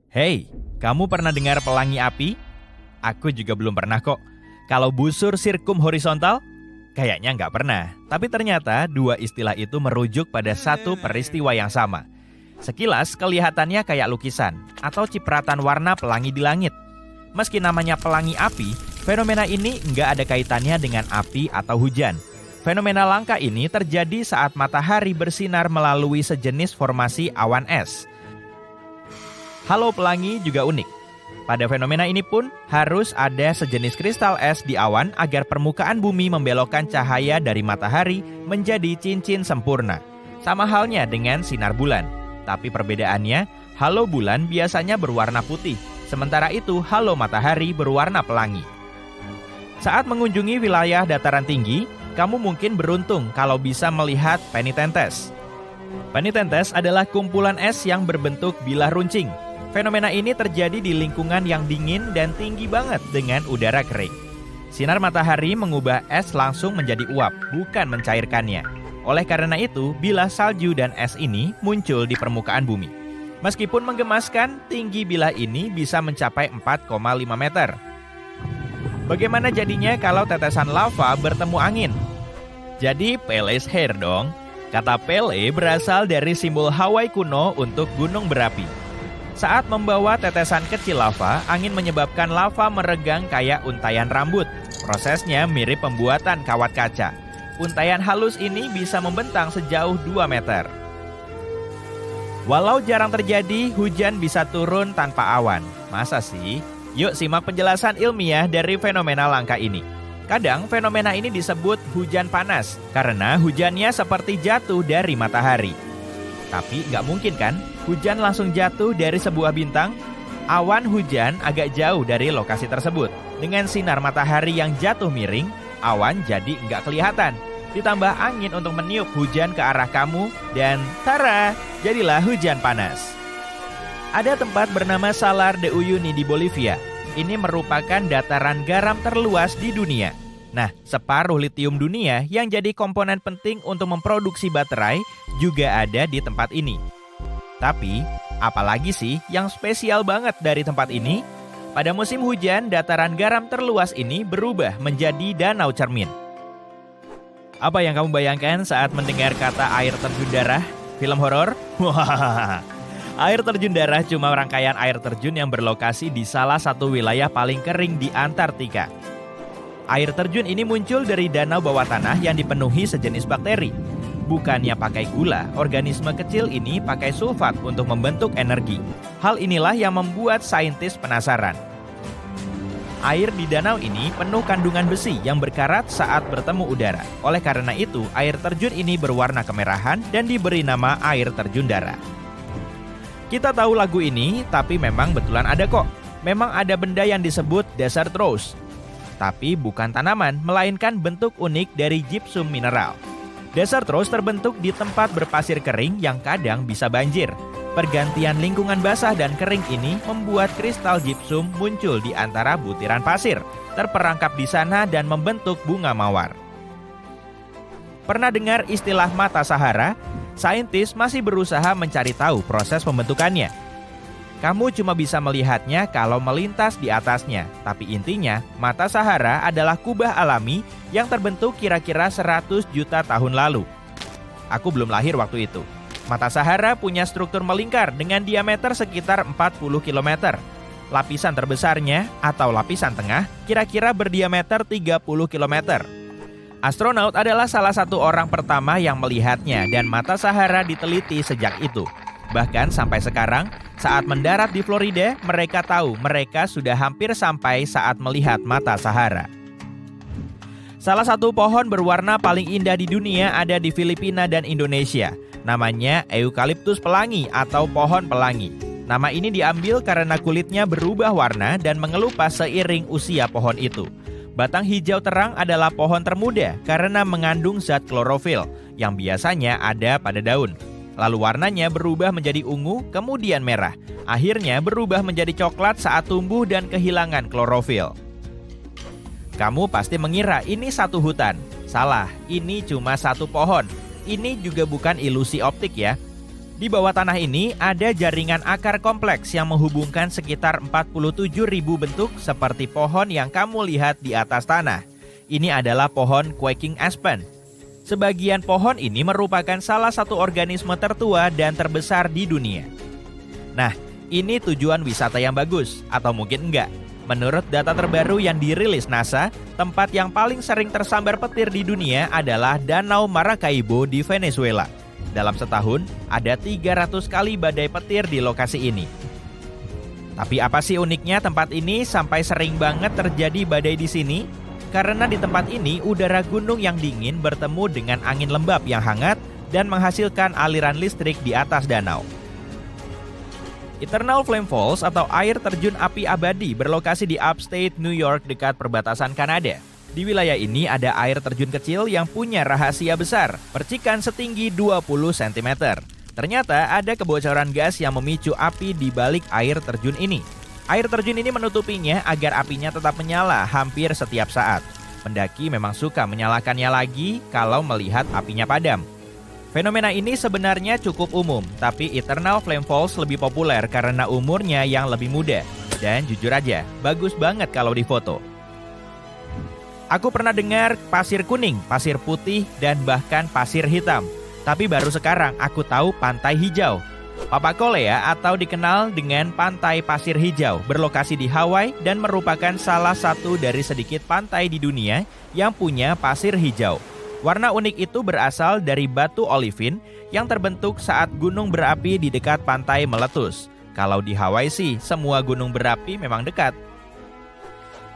Hei, kamu pernah dengar pelangi api? Aku juga belum pernah kok. Kalau busur sirkum horizontal? Kayaknya nggak pernah. Tapi ternyata dua istilah itu merujuk pada satu peristiwa yang sama. Sekilas kelihatannya kayak lukisan atau cipratan warna pelangi di langit. Meski namanya pelangi api, fenomena ini nggak ada kaitannya dengan api atau hujan. Fenomena langka ini terjadi saat matahari bersinar melalui sejenis formasi awan es. Halo pelangi juga unik. Pada fenomena ini pun harus ada sejenis kristal es di awan agar permukaan bumi membelokkan cahaya dari matahari menjadi cincin sempurna. Sama halnya dengan sinar bulan. Tapi perbedaannya, halo bulan biasanya berwarna putih, sementara itu halo matahari berwarna pelangi. Saat mengunjungi wilayah dataran tinggi, kamu mungkin beruntung kalau bisa melihat penitentes. Penitentes adalah kumpulan es yang berbentuk bilah runcing. Fenomena ini terjadi di lingkungan yang dingin dan tinggi banget dengan udara kering. Sinar matahari mengubah es langsung menjadi uap, bukan mencairkannya. Oleh karena itu, bilah salju dan es ini muncul di permukaan bumi. Meskipun menggemaskan, tinggi bilah ini bisa mencapai 4,5 meter. Bagaimana jadinya kalau tetesan lava bertemu angin? Jadi Pele's Hair dong. Kata Pele berasal dari simbol Hawaii kuno untuk gunung berapi. Saat membawa tetesan kecil lava, angin menyebabkan lava meregang kayak untayan rambut. Prosesnya mirip pembuatan kawat kaca. Untayan halus ini bisa membentang sejauh 2 meter. Walau jarang terjadi, hujan bisa turun tanpa awan. Masa sih? Yuk simak penjelasan ilmiah dari fenomena langka ini. Kadang fenomena ini disebut hujan panas, karena hujannya seperti jatuh dari matahari. Tapi nggak mungkin kan, hujan langsung jatuh dari sebuah bintang? Awan hujan agak jauh dari lokasi tersebut. Dengan sinar matahari yang jatuh miring, awan jadi nggak kelihatan. Ditambah angin untuk meniup hujan ke arah kamu, dan tara, jadilah hujan panas. Ada tempat bernama Salar de Uyuni di Bolivia. Ini merupakan dataran garam terluas di dunia. Nah, separuh litium dunia yang jadi komponen penting untuk memproduksi baterai juga ada di tempat ini. Tapi, apalagi sih yang spesial banget dari tempat ini? Pada musim hujan, dataran garam terluas ini berubah menjadi danau cermin. Apa yang kamu bayangkan saat mendengar kata air terjun darah? Film horor? Wah, air terjun darah cuma rangkaian air terjun yang berlokasi di salah satu wilayah paling kering di Antartika. Air terjun ini muncul dari danau bawah tanah yang dipenuhi sejenis bakteri. Bukannya pakai gula, organisme kecil ini pakai sulfat untuk membentuk energi. Hal inilah yang membuat saintis penasaran. Air di danau ini penuh kandungan besi yang berkarat saat bertemu udara. Oleh karena itu, air terjun ini berwarna kemerahan dan diberi nama air terjun darah. Kita tahu lagu ini, tapi memang betulan ada kok. Memang ada benda yang disebut desert rose. Tapi bukan tanaman, melainkan bentuk unik dari gypsum mineral. Desert rose terbentuk di tempat berpasir kering yang kadang bisa banjir. Pergantian lingkungan basah dan kering ini membuat kristal gypsum muncul di antara butiran pasir, terperangkap di sana dan membentuk bunga mawar. Pernah dengar istilah mata Sahara? Saintis masih berusaha mencari tahu proses pembentukannya. Kamu cuma bisa melihatnya kalau melintas di atasnya, tapi intinya mata Sahara adalah kubah alami yang terbentuk kira-kira 100 juta tahun lalu. Aku belum lahir waktu itu. Mata Sahara punya struktur melingkar dengan diameter sekitar 40 km. Lapisan terbesarnya atau lapisan tengah kira-kira berdiameter 30 km. Astronaut adalah salah satu orang pertama yang melihatnya dan mata Sahara diteliti sejak itu. Bahkan sampai sekarang, saat mendarat di Florida, mereka tahu mereka sudah hampir sampai saat melihat mata Sahara. Salah satu pohon berwarna paling indah di dunia ada di Filipina dan Indonesia. Namanya Eucalyptus pelangi atau pohon pelangi. Nama ini diambil karena kulitnya berubah warna dan mengelupas seiring usia pohon itu. Batang hijau terang adalah pohon termuda karena mengandung zat klorofil yang biasanya ada pada daun. Lalu warnanya berubah menjadi ungu, kemudian merah. Akhirnya berubah menjadi coklat saat tumbuh dan kehilangan klorofil. Kamu pasti mengira ini satu hutan. Salah, ini cuma satu pohon. Ini juga bukan ilusi optik ya. Di bawah tanah ini ada jaringan akar kompleks yang menghubungkan sekitar 47.000 bentuk seperti pohon yang kamu lihat di atas tanah. Ini adalah pohon Quaking Aspen. Sebagian pohon ini merupakan salah satu organisme tertua dan terbesar di dunia. Nah, ini tujuan wisata yang bagus, atau mungkin enggak. Menurut data terbaru yang dirilis NASA, tempat yang paling sering tersambar petir di dunia adalah Danau Maracaibo di Venezuela. Dalam setahun, ada 300 kali badai petir di lokasi ini. Tapi apa sih uniknya tempat ini sampai sering banget terjadi badai di sini? Karena di tempat ini udara gunung yang dingin bertemu dengan angin lembab yang hangat dan menghasilkan aliran listrik di atas danau. Eternal Flame Falls atau air terjun api abadi berlokasi di upstate New York dekat perbatasan Kanada. Di wilayah ini ada air terjun kecil yang punya rahasia besar, percikan setinggi 20 cm. Ternyata ada kebocoran gas yang memicu api di balik air terjun ini. Air terjun ini menutupinya agar apinya tetap menyala hampir setiap saat. Pendaki memang suka menyalakannya lagi kalau melihat apinya padam. Fenomena ini sebenarnya cukup umum, tapi Eternal Flame Falls lebih populer karena umurnya yang lebih muda. Dan jujur aja, bagus banget kalau difoto. Aku pernah dengar pasir kuning, pasir putih, dan bahkan pasir hitam. Tapi baru sekarang aku tahu pantai hijau. Papakolea atau dikenal dengan Pantai Pasir Hijau berlokasi di Hawaii dan merupakan salah satu dari sedikit pantai di dunia yang punya pasir hijau. Warna unik itu berasal dari batu olivin yang terbentuk saat gunung berapi di dekat pantai meletus. Kalau di Hawaii sih, semua gunung berapi memang dekat.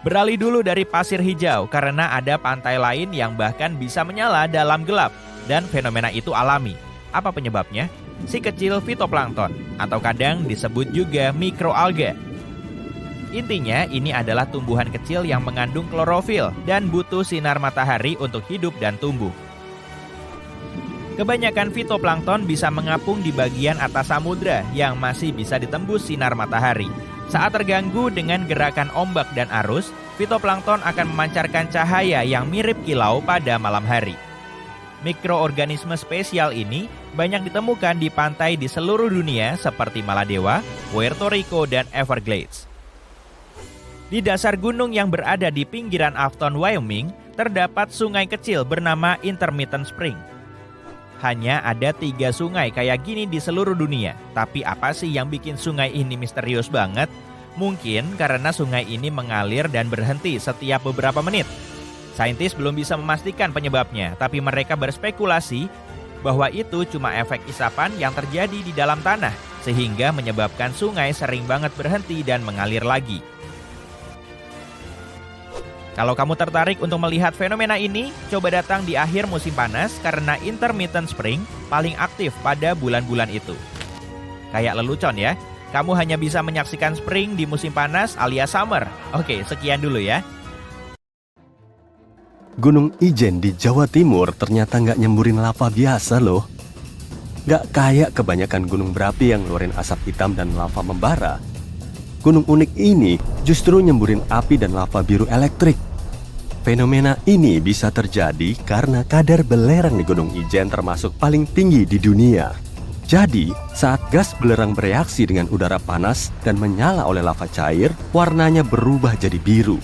Beralih dulu dari pasir hijau karena ada pantai lain yang bahkan bisa menyala dalam gelap dan fenomena itu alami. Apa penyebabnya? Si kecil fitoplankton atau kadang disebut juga mikroalga. Intinya ini adalah tumbuhan kecil yang mengandung klorofil dan butuh sinar matahari untuk hidup dan tumbuh. Kebanyakan fitoplankton bisa mengapung di bagian atas samudra yang masih bisa ditembus sinar matahari. Saat terganggu dengan gerakan ombak dan arus, fitoplankton akan memancarkan cahaya yang mirip kilau pada malam hari. Mikroorganisme spesial ini banyak ditemukan di pantai di seluruh dunia seperti Maladewa, Puerto Rico, dan Everglades. Di dasar gunung yang berada di pinggiran Afton, Wyoming, terdapat sungai kecil bernama Intermittent Spring. Hanya ada 3 sungai kayak gini di seluruh dunia. Tapi apa sih yang bikin sungai ini misterius banget? Mungkin karena sungai ini mengalir dan berhenti setiap beberapa menit. Saintis belum bisa memastikan penyebabnya, tapi mereka berspekulasi bahwa itu cuma efek isapan yang terjadi di dalam tanah, sehingga menyebabkan sungai sering banget berhenti dan mengalir lagi. Kalau kamu tertarik untuk melihat fenomena ini, coba datang di akhir musim panas karena Intermittent Spring paling aktif pada bulan-bulan itu. Kayak lelucon ya, kamu hanya bisa menyaksikan spring di musim panas alias summer. Oke, sekian dulu ya. Gunung Ijen di Jawa Timur ternyata nggak nyemburin lava biasa loh. Nggak kayak kebanyakan gunung berapi yang ngeluarin asap hitam dan lava membara. Gunung unik ini justru nyemburin api dan lava biru elektrik. Fenomena ini bisa terjadi karena kadar belerang di Gunung Ijen termasuk paling tinggi di dunia. Jadi, saat gas belerang bereaksi dengan udara panas dan menyala oleh lava cair, warnanya berubah jadi biru.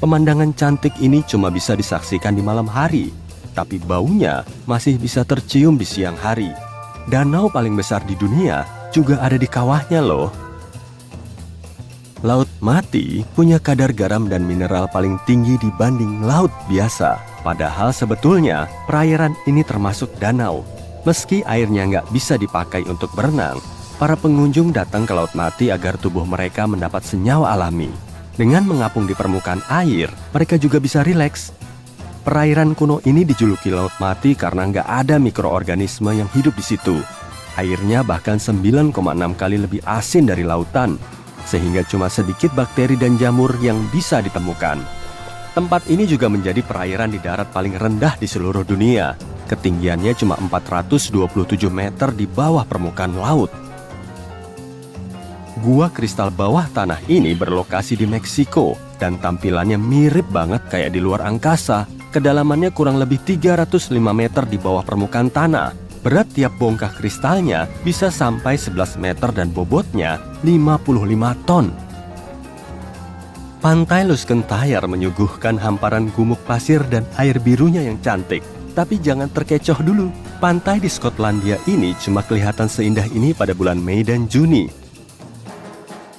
Pemandangan cantik ini cuma bisa disaksikan di malam hari, tapi baunya masih bisa tercium di siang hari. Danau paling besar di dunia juga ada di kawahnya loh. Laut Mati punya kadar garam dan mineral paling tinggi dibanding laut biasa. Padahal sebetulnya perairan ini termasuk danau. Meski airnya nggak bisa dipakai untuk berenang, para pengunjung datang ke Laut Mati agar tubuh mereka mendapat senyawa alami. Dengan mengapung di permukaan air, mereka juga bisa rileks. Perairan kuno ini dijuluki Laut Mati karena nggak ada mikroorganisme yang hidup di situ. Airnya bahkan 9,6 kali lebih asin dari lautan, sehingga cuma sedikit bakteri dan jamur yang bisa ditemukan. Tempat ini juga menjadi perairan di darat paling rendah di seluruh dunia. Ketinggiannya cuma 427 meter di bawah permukaan laut. Gua kristal bawah tanah ini berlokasi di Meksiko dan tampilannya mirip banget kayak di luar angkasa. Kedalamannya kurang lebih 305 meter di bawah permukaan tanah. Berat tiap bongkah kristalnya bisa sampai 11 meter dan bobotnya 55 ton. Pantai Luskentyre menyuguhkan hamparan gumuk pasir dan air birunya yang cantik. Tapi jangan terkecoh dulu, pantai di Skotlandia ini cuma kelihatan seindah ini pada bulan Mei dan Juni.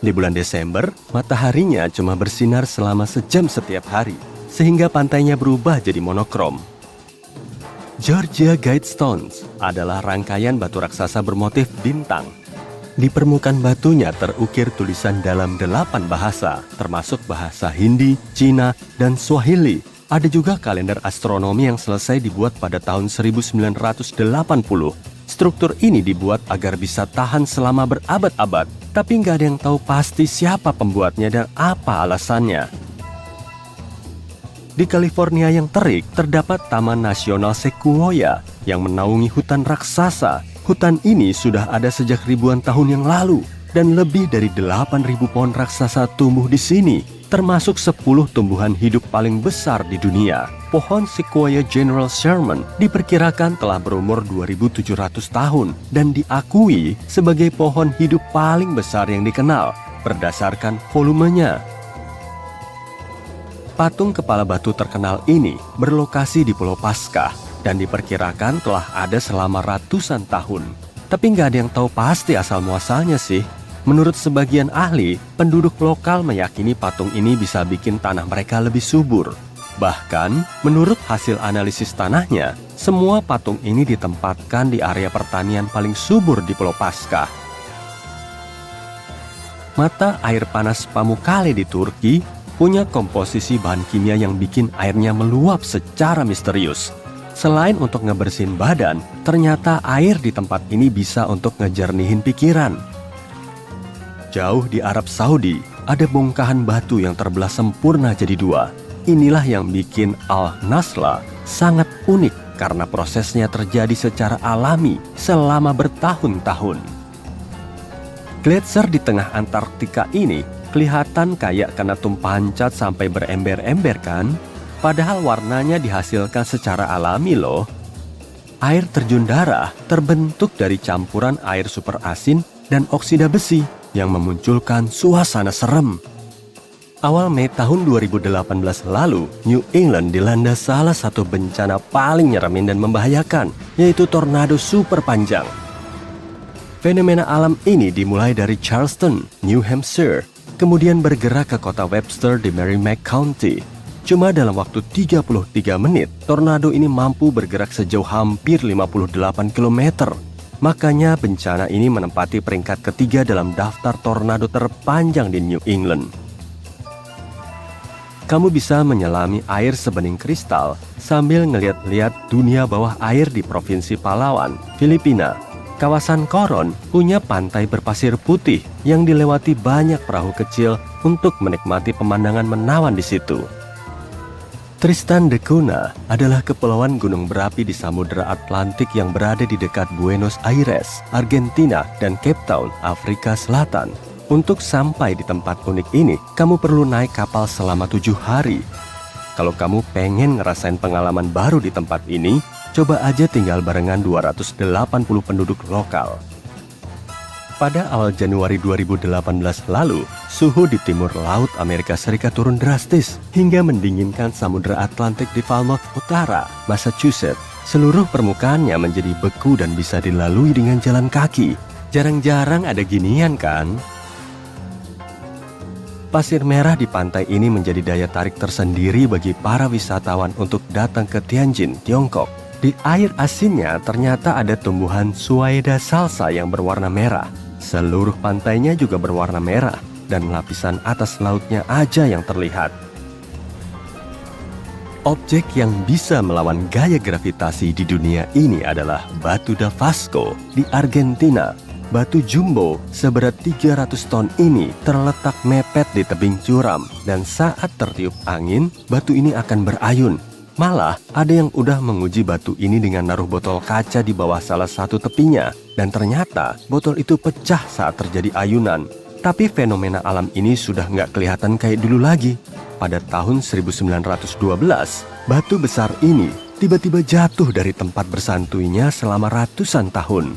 Di bulan Desember, mataharinya cuma bersinar selama sejam setiap hari, sehingga pantainya berubah jadi monokrom. Georgia Guidestones adalah rangkaian batu raksasa bermotif bintang. Di permukaan batunya terukir tulisan dalam 8 bahasa, termasuk bahasa Hindi, Cina, dan Swahili. Ada juga kalender astronomi yang selesai dibuat pada tahun 1980. Struktur ini dibuat agar bisa tahan selama berabad-abad, tapi nggak ada yang tahu pasti siapa pembuatnya dan apa alasannya. Di California yang terik, terdapat Taman Nasional Sequoia yang menaungi hutan raksasa. Hutan ini sudah ada sejak ribuan tahun yang lalu, dan lebih dari 8.000 pohon raksasa tumbuh di sini, termasuk 10 tumbuhan hidup paling besar di dunia. Pohon Sequoia General Sherman diperkirakan telah berumur 2.700 tahun dan diakui sebagai pohon hidup paling besar yang dikenal berdasarkan volumenya. Patung kepala batu terkenal ini berlokasi di Pulau Paskah dan diperkirakan telah ada selama ratusan tahun. Tapi nggak ada yang tahu pasti asal muasalnya sih. Menurut sebagian ahli, penduduk lokal meyakini patung ini bisa bikin tanah mereka lebih subur. Bahkan, menurut hasil analisis tanahnya, semua patung ini ditempatkan di area pertanian paling subur di Pulau Paskah. Mata air panas Pamukkale di Turki punya komposisi bahan kimia yang bikin airnya meluap secara misterius. Selain untuk ngebersihin badan, ternyata air di tempat ini bisa untuk ngejernihin pikiran. Jauh di Arab Saudi, ada bongkahan batu yang terbelah sempurna jadi dua. Inilah yang bikin Al-Nasla sangat unik karena prosesnya terjadi secara alami selama bertahun-tahun. Gletser di tengah Antartika ini kelihatan kayak kena tumpahan cat sampai berember-ember kan? Padahal warnanya dihasilkan secara alami loh. Air terjun darah terbentuk dari campuran air super asin dan oksida besi yang memunculkan suasana serem. Awal Mei tahun 2018 lalu, New England dilanda salah satu bencana paling nyeremin dan membahayakan, yaitu tornado super panjang. Fenomena alam ini dimulai dari Charleston, New Hampshire, kemudian bergerak ke kota Webster di Merrimack County. Cuma dalam waktu 33 menit, tornado ini mampu bergerak sejauh hampir 58 km. Makanya bencana ini menempati peringkat ketiga dalam daftar tornado terpanjang di New England. Kamu bisa menyelami air sebening kristal sambil ngeliat-liat dunia bawah air di Provinsi Palawan, Filipina. Kawasan Coron punya pantai berpasir putih yang dilewati banyak perahu kecil untuk menikmati pemandangan menawan di situ. Tristan da Cunha adalah kepulauan gunung berapi di Samudra Atlantik yang berada di dekat Buenos Aires, Argentina, dan Cape Town, Afrika Selatan. Untuk sampai di tempat unik ini, kamu perlu naik kapal selama 7 hari. Kalau kamu pengen ngerasain pengalaman baru di tempat ini, coba aja tinggal barengan 280 penduduk lokal. Pada awal Januari 2018 lalu, suhu di timur laut Amerika Serikat turun drastis hingga mendinginkan Samudra Atlantik di Falmouth Utara, Massachusetts. Seluruh permukaannya menjadi beku dan bisa dilalui dengan jalan kaki. Jarang-jarang ada ginian kan? Pasir merah di pantai ini menjadi daya tarik tersendiri bagi para wisatawan untuk datang ke Tianjin, Tiongkok. Di air asinnya ternyata ada tumbuhan Suaeda salsa yang berwarna merah. Seluruh pantainya juga berwarna merah dan lapisan atas lautnya aja yang terlihat. Objek yang bisa melawan gaya gravitasi di dunia ini adalah batu da Vasco di Argentina. Batu jumbo seberat 300 ton ini terletak mepet di tebing curam dan saat tertiup angin, batu ini akan berayun. Malah, ada yang udah menguji batu ini dengan naruh botol kaca di bawah salah satu tepinya. Dan ternyata, botol itu pecah saat terjadi ayunan. Tapi fenomena alam ini sudah nggak kelihatan kayak dulu lagi. Pada tahun 1912, batu besar ini tiba-tiba jatuh dari tempat bersantuinya selama ratusan tahun.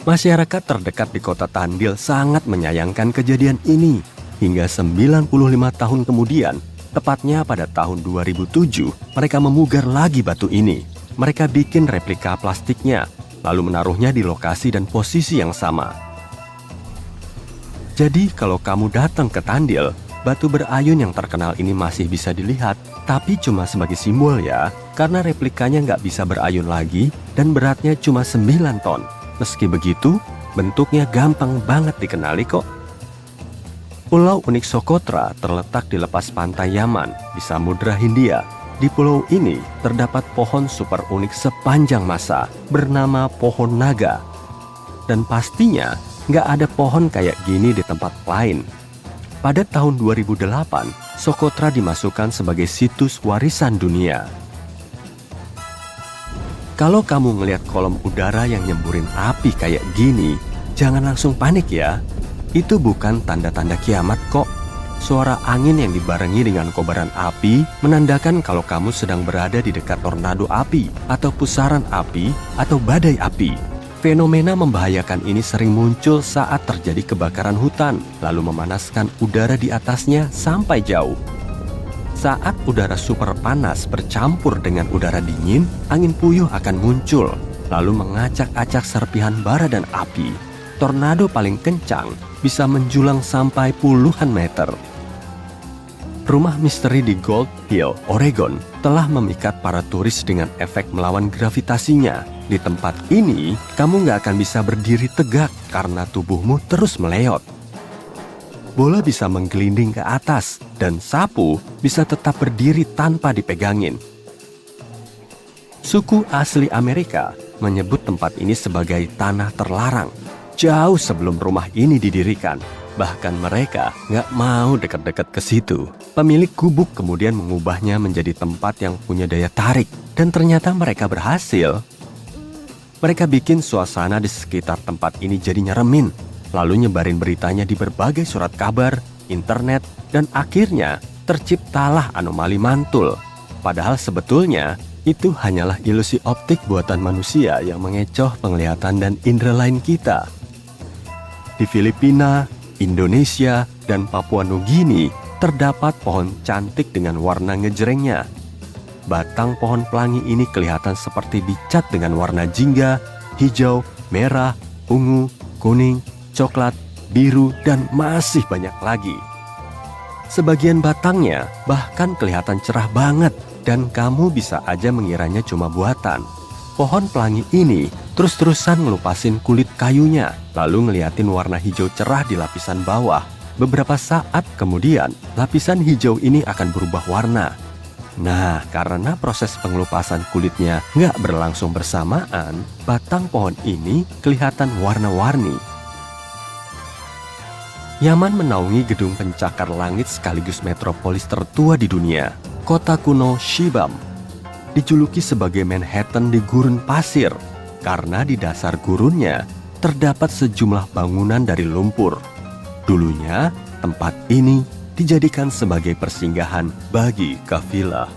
Masyarakat terdekat di kota Tandil sangat menyayangkan kejadian ini. Hingga 95 tahun kemudian, tepatnya pada tahun 2007, mereka memugar lagi batu ini. Mereka bikin replika plastiknya, lalu menaruhnya di lokasi dan posisi yang sama. Jadi kalau kamu datang ke Tandil, batu berayun yang terkenal ini masih bisa dilihat, tapi cuma sebagai simbol ya, karena replikanya nggak bisa berayun lagi dan beratnya cuma 9 ton. Meski begitu, bentuknya gampang banget dikenali kok. Pulau unik Socotra terletak di lepas pantai Yaman di Samudra Hindia. Di pulau ini terdapat pohon super unik sepanjang masa bernama pohon naga. Dan pastinya nggak ada pohon kayak gini di tempat lain. Pada tahun 2008, Socotra dimasukkan sebagai situs warisan dunia. Kalau kamu ngelihat kolom udara yang nyemburin api kayak gini, jangan langsung panik ya. Itu bukan tanda-tanda kiamat kok. Suara angin yang dibarengi dengan kobaran api menandakan kalau kamu sedang berada di dekat tornado api, atau pusaran api, atau badai api. Fenomena membahayakan ini sering muncul saat terjadi kebakaran hutan, lalu memanaskan udara di atasnya sampai jauh. Saat udara super panas bercampur dengan udara dingin, angin puyuh akan muncul, lalu mengacak-acak serpihan bara dan api. Tornado paling kencang bisa menjulang sampai puluhan meter. Rumah misteri di Gold Hill, Oregon telah memikat para turis dengan efek melawan gravitasinya. Di tempat ini, kamu nggak akan bisa berdiri tegak karena tubuhmu terus meleot. Bola bisa menggelinding ke atas dan sapu bisa tetap berdiri tanpa dipegangin. Suku asli Amerika menyebut tempat ini sebagai tanah terlarang. Jauh sebelum rumah ini didirikan, bahkan mereka nggak mau dekat-dekat ke situ. Pemilik gubuk kemudian mengubahnya menjadi tempat yang punya daya tarik, dan ternyata mereka berhasil. Mereka bikin suasana di sekitar tempat ini jadi nyeremin, lalu nyebarin beritanya di berbagai surat kabar, internet, dan akhirnya terciptalah anomali mantul. Padahal sebetulnya itu hanyalah ilusi optik buatan manusia yang mengecoh penglihatan dan indera lain kita. Di Filipina, Indonesia, dan Papua Nugini terdapat pohon cantik dengan warna ngejrengnya. Batang pohon pelangi ini kelihatan seperti dicat dengan warna jingga, hijau, merah, ungu, kuning, coklat, biru, dan masih banyak lagi. Sebagian batangnya bahkan kelihatan cerah banget dan kamu bisa aja mengiranya cuma buatan. Pohon pelangi ini terus-terusan ngelupasin kulit kayunya, lalu ngeliatin warna hijau cerah di lapisan bawah. Beberapa saat kemudian, lapisan hijau ini akan berubah warna. Nah, karena proses pengelupasan kulitnya nggak berlangsung bersamaan, batang pohon ini kelihatan warna-warni. Yaman menaungi gedung pencakar langit sekaligus metropolis tertua di dunia, kota kuno Shibam. Dijuluki sebagai Manhattan di gurun pasir, karena di dasar gurunnya terdapat sejumlah bangunan dari lumpur. Dulunya, tempat ini dijadikan sebagai persinggahan bagi kafilah.